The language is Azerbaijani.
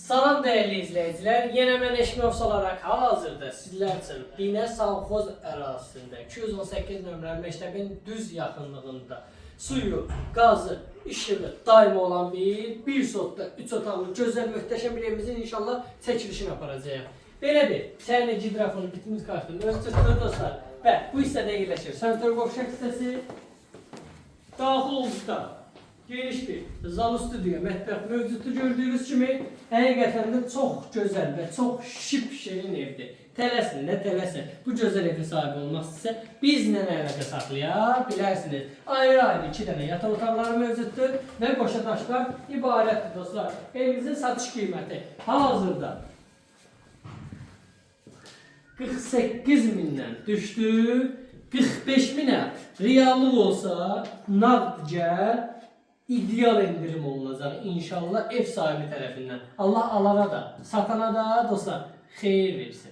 Salam değerli izleyiciler. Yine ben Eşmi Ofis olarak hal-hazırda sizler için Binə Savxoz ərazisində 218 nömrəli məktəbin düz yaxınlığında suyu, qazı, işığı daim olan bir sotda 3 otaqlı gözəl möhtəşəm bir evimizin inşallah çəkilişini aparacağım. Belə bir sərnə gidrafonu bitmiş kartını öz tutduğu dostlar və bu hissədə yerləşir. Sanitör qovşaq hissəsi daxil olduqda geniş bir zal stüdyo, mətbəx mövcuddur gördüyünüz kimi. Həqiqətən də çox gözəl və çox şık şirin evdir. Tələsin, nə tələsin. Bu gözəl evin sahibi olmaq istəsə bizlə əlaqə saxlaya bilərsiniz. Ayrı-ayrı 2 dənə yataq otaqları mövcuddur və qoşa daşlar ibarətdir dostlar. Evimizin satış qiyməti hal-hazırda 48 mindən düşdü. 45 minə reallıq olsa nağd ideal indirim olunacaq inşallah ev sahibi tərəfindən. Allah alana da, satana da dostlar xeyir versin.